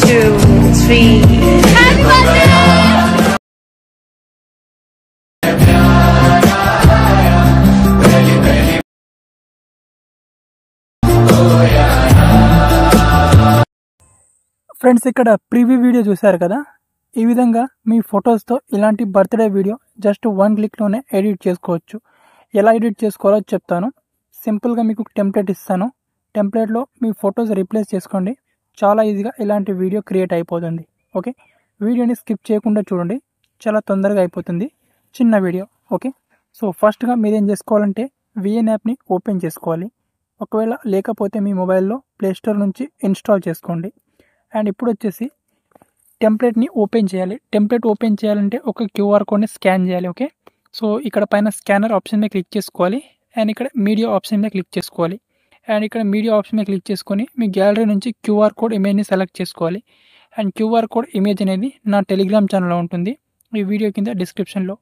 2, 3. Happy birthday! Friends, ఇక్కడ preview video చూశారు కదా. ఈ విధంగా మీ ఫొటోస్తో ఇలాంటి బర్త్డే వీడియో జస్ట్ 1 క్లిక్లోనే ఎడిట్ చేసుకోవచ్చు. ఎలా ఎడిట్ చేసుకోవాలో చెప్తాను. సింపుల్గా మీకు టెంప్లెట్ ఇస్తాను. టెంప్లెట్లో మీ ఫొటోస్ రీప్లేస్ చేసుకోండి. చాలా ఈజీగా ఇలాంటి వీడియో క్రియేట్ అయిపోతుంది. ఓకే, వీడియోని స్కిప్ చేయకుండా చూడండి, చాలా తొందరగా అయిపోతుంది. చిన్న వీడియో. ఓకే, సో ఫస్ట్గా మీరేం చేసుకోవాలంటే విఎన్ యాప్ని ఓపెన్ చేసుకోవాలి. ఒకవేళ లేకపోతే మీ మొబైల్లో ప్లేస్టోర్ నుంచి ఇన్స్టాల్ చేసుకోండి. అండ్ ఇప్పుడు వచ్చేసి టెంప్లెట్ని ఓపెన్ చేయాలి. టెంప్లెట్ ఓపెన్ చేయాలంటే ఒక క్యూఆర్ కోడ్ని స్కాన్ చేయాలి. ఓకే, సో ఇక్కడ పైన స్కానర్ ఆప్షన్ మీద క్లిక్ చేసుకోవాలి. అండ్ ఇక్కడ మీడియా ఆప్షన్ మీద క్లిక్ చేసుకోవాలి. అండ్ ఇక్కడ మీడియా ఆప్షన్ మీద క్లిక్ చేసుకొని మీ గ్యాలరీ నుంచి క్యూఆర్ కోడ్ ఇమేజ్ని సెలెక్ట్ చేసుకోవాలి. అండ్ క్యూఆర్ కోడ్ ఇమేజ్ అనేది నా టెలిగ్రామ్ ఛానల్లో ఉంటుంది, ఈ వీడియో కింద డిస్క్రిప్షన్లో.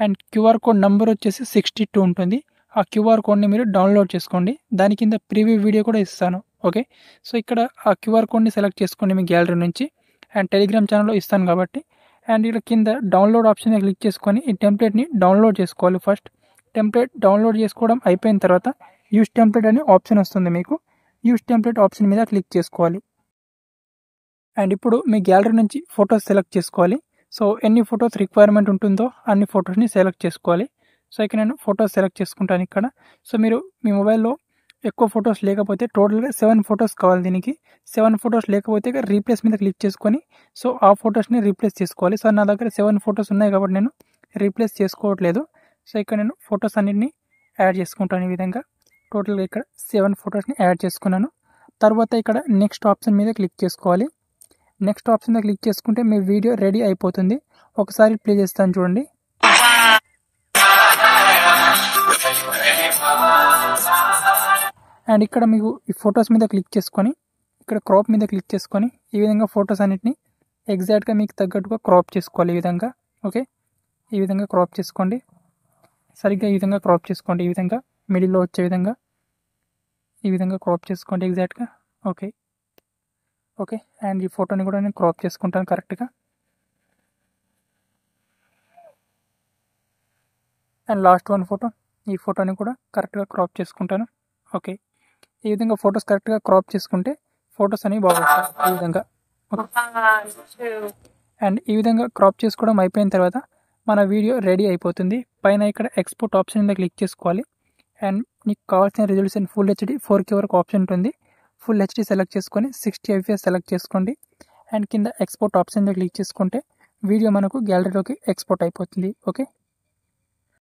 అండ్ క్యూఆర్ కోడ్ నెంబర్ వచ్చేసి 62 ఉంటుంది. ఆ క్యూఆర్ కోడ్ని మీరు డౌన్లోడ్ చేసుకోండి. దాని కింద ప్రివ్యూ వీడియో కూడా ఇస్తాను. ఓకే, సో ఇక్కడ ఆ క్యూఆర్ కోడ్ని సెలెక్ట్ చేసుకోండి మీ గ్యాలరీ నుంచి. అండ్ టెలిగ్రామ్ ఛానల్లో ఇస్తాను కాబట్టి. అండ్ ఇక్కడ కింద డౌన్లోడ్ ఆప్షన్ మీద క్లిక్ చేసుకొని ఈ టెంప్లెట్ని డౌన్లోడ్ చేసుకోవాలి. ఫస్ట్ టెంప్లెట్ డౌన్లోడ్ చేసుకోవడం అయిపోయిన తర్వాత యూస్ టెంప్లెట్ అనే ఆప్షన్ వస్తుంది మీకు. యూస్ టెంప్లెట్ ఆప్షన్ మీద క్లిక్ చేసుకోవాలి. అండ్ ఇప్పుడు మీ గ్యాలరీ నుంచి ఫొటోస్ సెలెక్ట్ చేసుకోవాలి. సో ఎన్ని ఫొటోస్ రిక్వైర్మెంట్ ఉంటుందో అన్ని ఫొటోస్ని సెలెక్ట్ చేసుకోవాలి. సో ఇక్కడ నేను ఫొటోస్ సెలెక్ట్ చేసుకుంటాను ఇక్కడ. సో మీరు మీ మొబైల్లో ఎక్కువ ఫొటోస్ లేకపోతే టోటల్గా 7 ఫొటోస్ కావాలి. దీనికి 7 ఫొటోస్ లేకపోతే రీప్లేస్ మీద క్లిక్ చేసుకొని సో ఆ ఫొటోస్ని రీప్లేస్ చేసుకోవాలి. సో నా దగ్గర 7 ఫొటోస్ ఉన్నాయి కాబట్టి నేను రీప్లేస్ చేసుకోవట్లేదు. సో ఇక్కడ నేను ఫొటోస్ అన్నిటిని యాడ్ చేసుకుంటాను. ఈ విధంగా టోటల్గా ఇక్కడ 7 ఫొటోస్ని యాడ్ చేసుకున్నాను. తర్వాత ఇక్కడ నెక్స్ట్ ఆప్షన్ మీద క్లిక్ చేసుకోవాలి. నెక్స్ట్ ఆప్షన్ మీద క్లిక్ చేసుకుంటే మీ వీడియో రెడీ అయిపోతుంది. ఒకసారి ప్లే చేస్తాను చూడండి. అండ్ ఇక్కడ మీకు ఈ ఫొటోస్ మీద క్లిక్ చేసుకొని ఇక్కడ క్రాప్ మీద క్లిక్ చేసుకొని ఈ విధంగా ఫొటోస్ అన్నిటిని ఎగ్జాక్ట్గా మీకు తగ్గట్టుగా క్రాప్ చేసుకోవాలి. ఈ విధంగా. ఓకే, ఈ విధంగా క్రాప్ చేసుకోండి. సరిగ్గా ఈ విధంగా క్రాప్ చేసుకోండి. ఈ విధంగా మిడిల్లో వచ్చే విధంగా ఈ విధంగా క్రాప్ చేసుకోండి ఎగ్జాక్ట్గా. ఓకే ఓకే, అండ్ ఈ ఫోటోని కూడా నేను క్రాప్ చేసుకుంటాను కరెక్ట్గా. అండ్ లాస్ట్ 1 ఫోటో, ఈ ఫోటోని కూడా కరెక్ట్గా క్రాప్ చేసుకుంటాను. ఓకే, ఈ విధంగా ఫొటోస్ కరెక్ట్గా క్రాప్ చేసుకుంటే ఫొటోస్ అనేవి బాగుంటాయి ఈ విధంగా. అండ్ ఈ విధంగా క్రాప్ చేసుకోవడం అయిపోయిన తర్వాత మన వీడియో రెడీ అయిపోతుంది. పైన ఇక్కడ ఎక్స్పోర్ట్ ఆప్షన్ మీద క్లిక్ చేసుకోవాలి. అండ్ మీకు కావాల్సిన రిజల్యూషన్ ఫుల్ హెచ్డి 4K వరకు ఆప్షన్ ఉంటుంది. ఫుల్ హెచ్డి సెలెక్ట్ చేసుకొని 60 fps సెలెక్ట్ చేసుకోండి. అండ్ కింద ఎక్స్పోర్ట్ ఆప్షన్ మీద క్లిక్ చేసుకుంటే వీడియో మనకు గ్యాలరీలోకి ఎక్స్పోర్ట్ అయిపోతుంది. ఓకే.